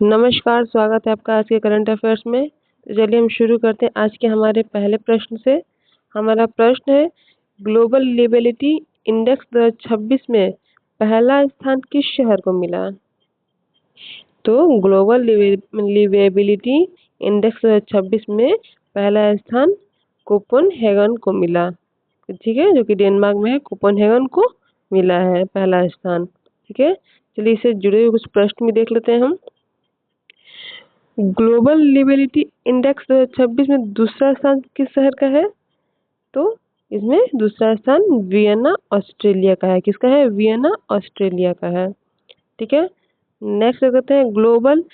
नमस्कार, स्वागत है आपका आज के करंट अफेयर्स में। तो चलिए हम शुरू करते हैं आज के हमारे पहले प्रश्न से। हमारा प्रश्न है, ग्लोबल लिवेबिलिटी इंडेक्स 2026 में पहला स्थान किस शहर को मिला? तो ग्लोबल लिवेबिलिटी इंडेक्स 2026 में पहला स्थान कोपेनहेगन को मिला। ठीक है, जो कि डेनमार्क में है, कोपेनहेगन को मिला है पहला स्थान। ठीक है, चलिए इससे जुड़े हुए कुछ प्रश्न भी देख लेते हैं हम। ग्लोबल लिवेबिलिटी इंडेक्स 2026 में दूसरा स्थान किस शहर का है? तो इसमें दूसरा स्थान वियना ऑस्ट्रेलिया का है। किसका है? वियना ऑस्ट्रेलिया का है। ठीक है, नेक्स्ट कहते हैं, ग्लोबल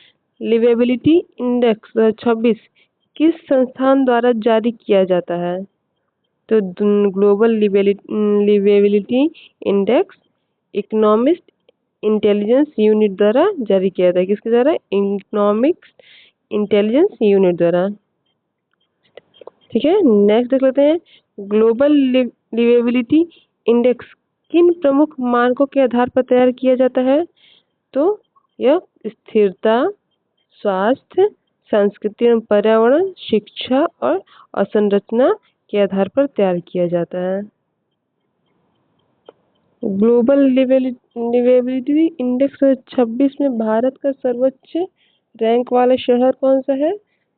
लिवेबिलिटी इंडेक्स 2026 किस संस्थान द्वारा जारी किया जाता है? तो global liveability index economist intelligence unit द्वारा जारी किया जाता है। किसके द्वारा? इकोनॉमिक्स इंटेलिजेंस यूनिट द्वारा। ठीक है, नेक्स्ट देख लेते हैं, ग्लोबल लिवेबिलिटी इंडेक्स किन प्रमुख मानकों के आधार पर तैयार किया जाता है? तो यह स्थिरता, स्वास्थ्य, संस्कृति एवं पर्यावरण, शिक्षा और अवसंरचना के आधार पर तैयार किया जाता है। ग्लोबल लिवेबिलिटी इंडेक्स 2026 में भारत का सर्वोच्च रैंक वाला शहर कौन सा है?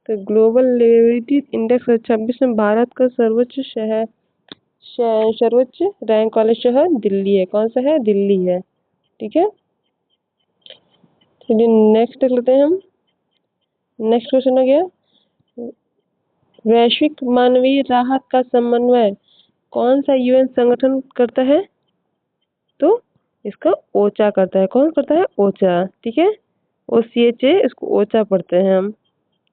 तो ग्लोबल लिवेबिलिटी इंडेक्स 2026 में भारत का सर्वोच्च रैंक वाला शहर दिल्ली है। कौन सा है? दिल्ली है। ठीक है, चलिए नेक्स्ट देख लेते हैं हम। नेक्स्ट क्वेश्चन हो गया, वैश्विक मानवीय राहत का समन्वय कौन सा यूएन संगठन करता है? तो इसका ओचा करता है। कौन करता है? ओचा। ठीक है, OCHA, इसको ओचा पढ़ते हैं हम।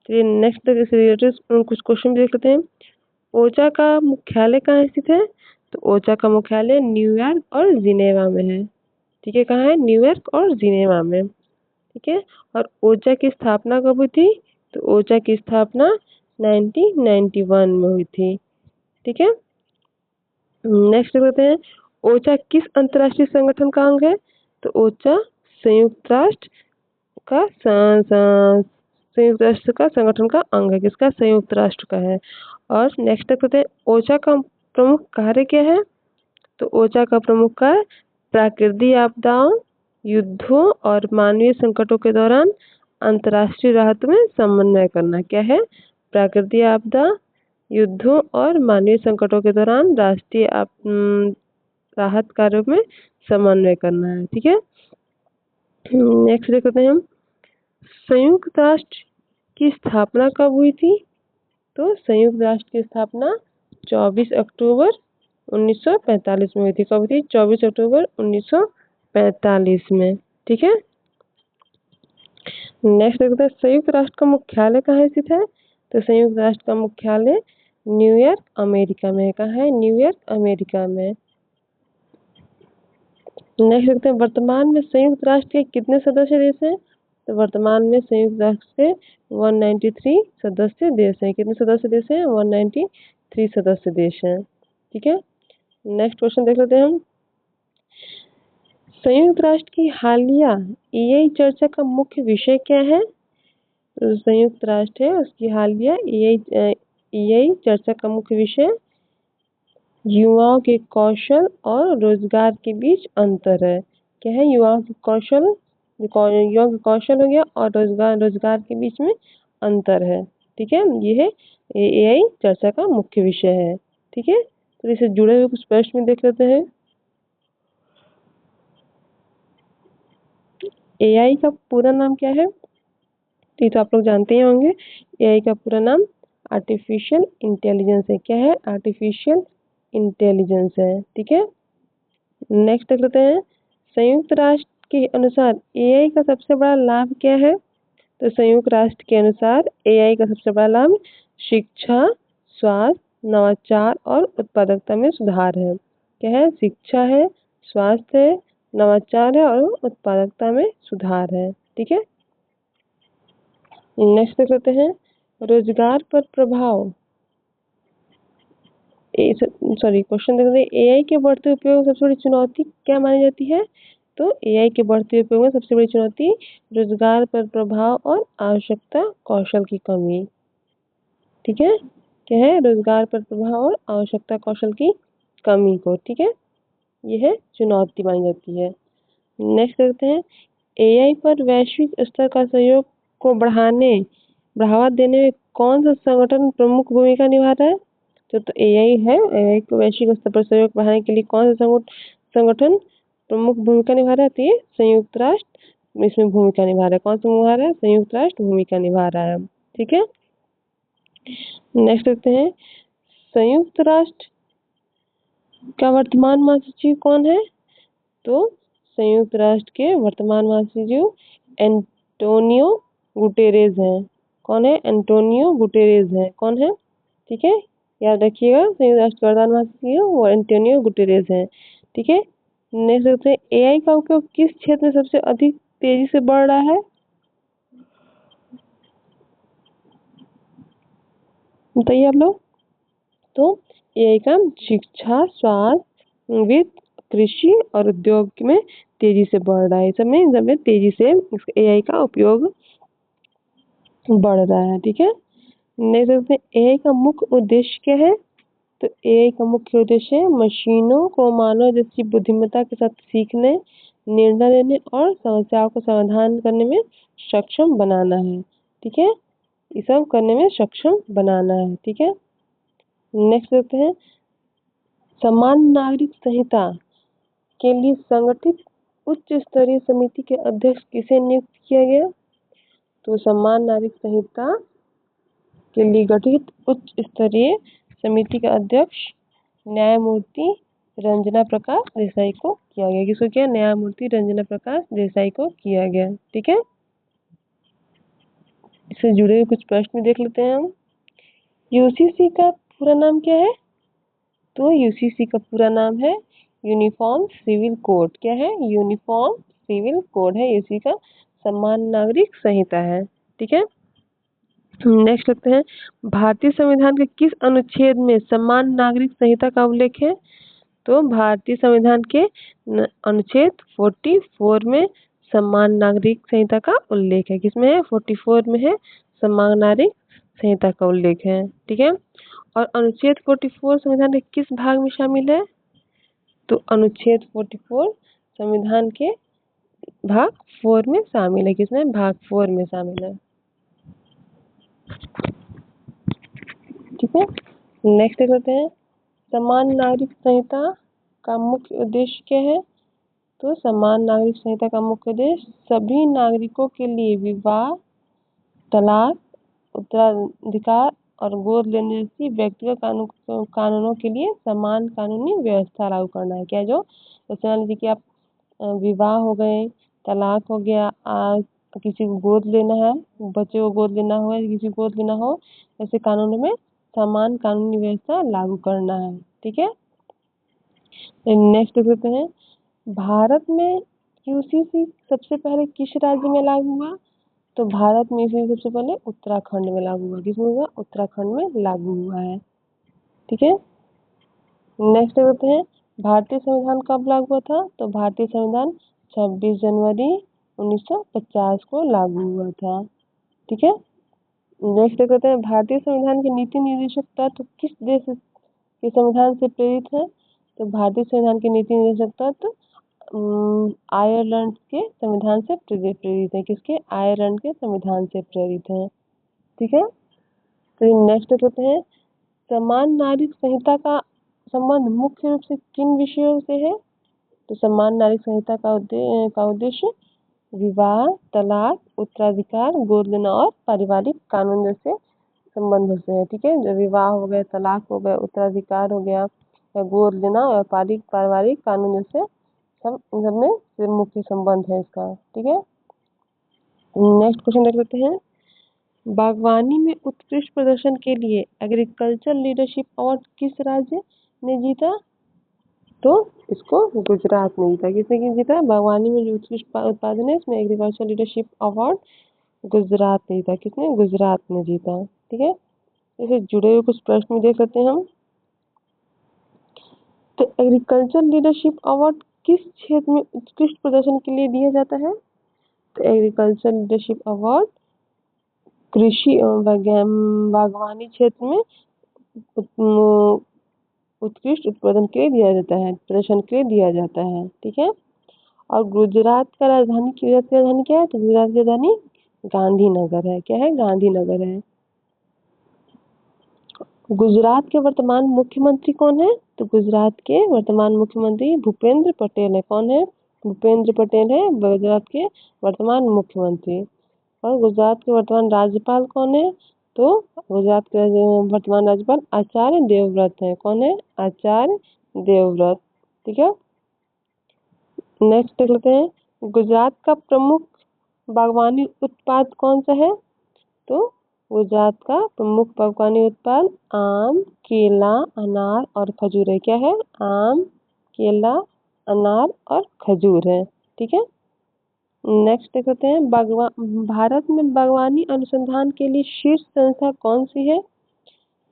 चलिए नेक्स्ट से रिलेटेड कुछ क्वेश्चन देख लेते हैं। ओचा का मुख्यालय कहाँ स्थित है? तो ओचा का मुख्यालय न्यूयॉर्क और जिनेवा में है। ठीक है, कहाँ है? न्यूयॉर्क और जिनेवा में। ठीक है, और ओचा की स्थापना कब हुई थी? तो ओचा की स्थापना 1991 में हुई थी। ठीक है, नेक्स्ट देखते हैं, ओचा किस अंतर्राष्ट्रीय संगठन का अंग है? तो ओचा संयुक्त राष्ट्र का संगठन का अंग है। किसका? संयुक्त राष्ट्र का है। और नेक्स्ट देखते हैं, ओचा का प्रमुख कार्य क्या है? तो ओचा का प्रमुख कार्य प्राकृतिक आपदाओं, युद्धों और मानवीय संकटों के दौरान अंतर्राष्ट्रीय राहत में समन्वय करना। क्या है? प्राकृतिक आपदा, युद्धों और मानवीय संकटों के दौरान राष्ट्रीय राहत कार्यों में समन्वय करना है। ठीक है, नेक्स्ट देखते हैं हम, संयुक्त राष्ट्र की स्थापना कब हुई थी? तो संयुक्त राष्ट्र की स्थापना 24 अक्टूबर 1945 में हुई थी। कब हुई थी? 24 अक्टूबर 1945 में। ठीक है, नेक्स्ट देखते हैं, संयुक्त राष्ट्र का मुख्यालय कहाँ स्थित है? तो संयुक्त राष्ट्र का मुख्यालय न्यूयॉर्क अमेरिका में है। कहाँ है? न्यूयॉर्क अमेरिका में। नेक्स्ट देखते हैं, वर्तमान में संयुक्त राष्ट्र के कितने सदस्य देश हैं? तो वर्तमान में संयुक्त राष्ट्र के 193 सदस्य देश हैं। कितने सदस्य देश हैं? 193 सदस्य देश हैं। ठीक है, नेक्स्ट क्वेश्चन देख लेते हैं हम, संयुक्त राष्ट्र की हालिया EI चर्चा का मुख्य विषय क्या है? तो संयुक्त राष्ट्र है, उसकी हालिया EI चर्चा का मुख्य विषय युवाओं के कौशल और रोजगार के बीच अंतर है। क्या है? युवाओं के कौशल हो गया और रोजगार के बीच में अंतर है। ठीक है, ये है EI चर्चा का मुख्य विषय है। ठीक है, तो इससे जुड़े हुए कुछ प्रश्न देख लेते हैं। AI का पूरा नाम क्या है? ये तो आप लोग जानते ही होंगे। AI का पूरा नाम आर्टिफिशियल इंटेलिजेंस है। क्या है? आर्टिफिशियल इंटेलिजेंस है। ठीक है, नेक्स्ट देख लेते हैं, संयुक्त राष्ट्र के अनुसार AI का सबसे बड़ा लाभ क्या है? तो संयुक्त राष्ट्र के अनुसार AI का सबसे बड़ा लाभ शिक्षा, स्वास्थ्य, नवाचार और उत्पादकता में सुधार है। क्या है? शिक्षा है, स्वास्थ्य है, नवाचार है और उत्पादकता में सुधार है। ठीक है, नेक्स्ट देख लेते हैं, रोजगार पर प्रभाव। क्वेश्चन देख रहे हैं, AI के बढ़ते उपयोग सबसे बड़ी चुनौती क्या मानी जाती है? तो एआई के बढ़ते उपयोग में सबसे बड़ी चुनौती रोजगार पर प्रभाव और आवश्यकता कौशल की कमी। ठीक है, क्या है? रोजगार पर प्रभाव और आवश्यकता कौशल की कमी को, ठीक है, यह चुनौती मानी जाती है। नेक्स्ट देखते हैं, एआई पर वैश्विक स्तर का सहयोग को बढ़ावा देने में कौन सा संगठन प्रमुख भूमिका निभा रहा है? तो एआई है, एआई को वैश्विक स्तर पर सहयोग बढ़ाने के लिए कौन सा संगठन प्रमुख भूमिका निभा रहा है? तो ये संयुक्त राष्ट्र इसमें भूमिका निभा रहा है। कौन सा निभा रहा है? संयुक्त राष्ट्र भूमिका निभा रहा है। ठीक है, नेक्स्ट देखते हैं, संयुक्त राष्ट्र का वर्तमान महासचिव कौन है? तो संयुक्त राष्ट्र के वर्तमान महासचिव एंटोनियो गुटेरेस हैं। कौन है? एंटोनियो गुटेरेस है। कौन है? ठीक है, याद रखिएगा, संयुक्त राष्ट्र के वर्तमान महासचिव वो एंटोनियो गुटेरेस है। ठीक है, नेक्स्ट देखते हैं, एआई का उपयोग किस क्षेत्र में सबसे अधिक तेजी से बढ़ रहा है? बताइए आप लोग। तो एआई का शिक्षा, स्वास्थ्य, वित्त, कृषि और उद्योग में तेजी से बढ़ रहा है। सब में तेजी से एआई का उपयोग बढ़ रहा है। ठीक है, नेक्स्ट देखते हैं, एआई का मुख्य उद्देश्य क्या है? तो एआई का मुख्य उद्देश्य है मशीनों को मानव जैसी बुद्धिमत्ता के साथ सीखने, निर्णय लेने और समस्याओं का समाधान करने में सक्षम बनाना है। ठीक है, ये सब करने में सक्षम बनाना है। ठीक है, नेक्स्ट देखते हैं, समान नागरिक संहिता के लिए संगठित उच्च स्तरीय समिति के अध्यक्ष किसे नियुक्त किया गया? तो समान नागरिक संहिता के लिए गठित उच्च स्तरीय समिति का अध्यक्ष न्यायमूर्ति रंजना प्रकाश देसाई को किया गया। किसको किया? न्यायमूर्ति रंजना प्रकाश देसाई को किया गया। ठीक है, इससे जुड़े हुए कुछ प्रश्न देख लेते हैं हम। यूसीसी का पूरा नाम क्या है? तो यूसीसी का पूरा नाम है यूनिफॉर्म सिविल कोड। क्या है? यूनिफॉर्म सिविल कोड है यूसी का, समान नागरिक संहिता है। ठीक है, नेक्स्ट लगते हैं, भारतीय संविधान के किस अनुच्छेद में समान नागरिक संहिता का उल्लेख है? तो भारतीय संविधान के अनुच्छेद 44 में समान नागरिक संहिता का उल्लेख है। किसमें है? 44 में है, समान नागरिक संहिता का उल्लेख है। ठीक है, और अनुच्छेद 44 संविधान के किस भाग में शामिल है? तो अनुच्छेद 44 संविधान के भाग 4 में शामिल है। किसमें? भाग 4 में शामिल है। ठीक है, नेक्स्ट देखते हैं, समान नागरिक संहिता का मुख्य उद्देश्य क्या है? तो समान नागरिक संहिता का मुख्य उद्देश्य सभी नागरिकों के लिए विवाह, तलाक, उत्तराधिकार और गोद लेने जैसी व्यक्तिगत कानूनों के लिए समान कानूनी व्यवस्था लागू करना है। क्या? जो जैसे मान लीजिए कि आप विवाह हो गए, तलाक हो गया, किसी को गोद लेना है, बच्चे को गोद लेना हो, किसी को गोद लेना हो, ऐसे कानूनों में समान कानूनी व्यवस्था लागू करना है। ठीक है, नेक्स्ट देखते हैं, भारत में यूसीसी सबसे पहले किस राज्य में लागू हुआ? तो भारत में यूसीसी सबसे पहले उत्तराखंड में लागू हुआ। किसमें हुआ? उत्तराखंड में लागू हुआ है। ठीक है, नेक्स्ट देखते हैं, भारतीय संविधान कब लागू हुआ था? तो भारतीय संविधान 26 जनवरी 1950 को लागू हुआ था। ठीक है, नेक्स्ट देखते हैं, भारतीय संविधान के नीति निर्देशक तत्व किस देश के संविधान से प्रेरित है? तो भारतीय संविधान के नीति निर्देशक तत्व आयरलैंड के संविधान से प्रेरित है। किसके? आयरलैंड के संविधान से प्रेरित है। ठीक है, तो नेक्स्ट देखते हैं, समान नागरिक संहिता का संबंध मुख्य रूप से किन विषयों से है? तो समान नागरिक संहिता का उद्देश्य विवाह, तलाक, उत्तराधिकार, गोद लेना और पारिवारिक कानून जैसे संबंधों से है। ठीक है, जो विवाह हो गया, तलाक हो गया, उत्तराधिकार हो गया, या गोद लेना और पारिवारिक कानून जैसे सब इन सब में मुख्य संबंध है इसका। ठीक है, नेक्स्ट क्वेश्चन देख लेते हैं, बागवानी में उत्कृष्ट प्रदर्शन के लिए एग्रीकल्चर लीडरशिप अवार्ड किस राज्य ने जीता? तो इसको गुजरात ने जीता। किसने जीता? बागवानी में जो उत्कृष्ट उत्पादन है इसमें एग्रीकल्चर लीडरशिप अवार्ड गुजरात ने जीता। किसने? गुजरात ने जीता। ठीक है, इससे जुड़े हुए कुछ प्रश्न देख लेते हैं हम। तो एग्रीकल्चर लीडरशिप अवार्ड किस क्षेत्र में उत्कृष्ट प्रदर्शन के लिए दिया जाता है? तो एग्रीकल्चर लीडरशिप अवार्ड कृषि एवं बागवानी क्षेत्र में उत्कृष्ट उत्पादन के लिए दिया जाता है, प्रदर्शन के लिए दिया जाता है। ठीक है। और गुजरात की राजधानी क्या है? तो गुजरात की राजधानी गांधीनगर है। क्या है? गांधीनगर है। गुजरात के वर्तमान मुख्यमंत्री कौन है? तो गुजरात के वर्तमान मुख्यमंत्री भूपेंद्र पटेल है। कौन है? भूपेंद्र पटेल है गुजरात के वर्तमान मुख्यमंत्री। और गुजरात के वर्तमान राज्यपाल कौन है? तो गुजरात के वर्तमान राज्यपाल आचार्य देवव्रत है। कौन है? आचार्य देवव्रत। ठीक है। नेक्स्ट देख लेते हैं, गुजरात का प्रमुख बागवानी उत्पाद कौन सा है? तो गुजरात का प्रमुख बागवानी उत्पाद आम, केला, अनार और खजूर है। क्या है? आम, केला, अनार और खजूर है। ठीक है। नेक्स्ट देख लेते हैं, भारत में बागवानी अनुसंधान के लिए शीर्ष संस्था कौन सी है?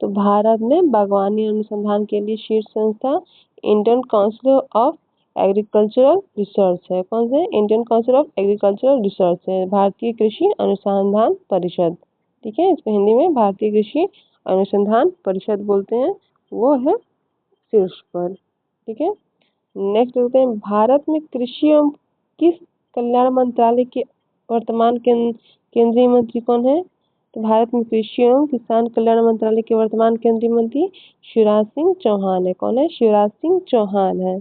तो भारत में बागवानी अनुसंधान के लिए शीर्ष संस्था Indian council of agricultural research है। कौन से? Indian council of agricultural research है, भारतीय कृषि अनुसंधान परिषद। ठीक है। इसको हिंदी में भारतीय कृषि अनुसंधान परिषद बोलते हैं, वो है शीर्ष पर। ठीक है। नेक्स्ट देखते हैं, भारत में कृषि एवं किस कल्याण मंत्रालय के वर्तमान केंद्रीय मंत्री कौन है? तो भारत में कृषि एवं किसान कल्याण मंत्रालय के वर्तमान केंद्रीय मंत्री शिवराज सिंह चौहान है। कौन है? शिवराज सिंह चौहान है।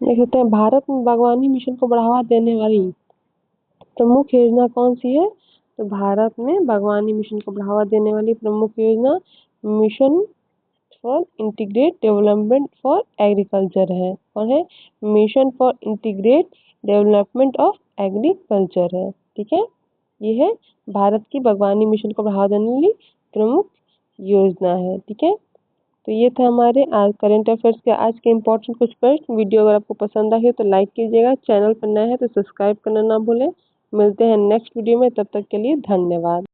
देख सकते हैं, भारत में बागवानी मिशन को बढ़ावा देने वाली प्रमुख योजना कौन सी है? तो भारत में बागवानी मिशन को बढ़ावा देने वाली प्रमुख योजना mission for integrate development for agriculture है। कौन है? Mission for integrate development of agriculture है। ठीक है। ये है भारत की बागवानी मिशन को बढ़ावा देने वाली प्रमुख योजना है। ठीक है। तो ये था हमारे आज करंट अफेयर्स के आज के इम्पोर्टेंट कुछ प्रश्न। वीडियो अगर आपको पसंद आई हो तो लाइक कीजिएगा, चैनल पर नया है तो सब्सक्राइब करना ना भूलें। मिलते हैं नेक्स्ट वीडियो में, तब तक के लिए धन्यवाद।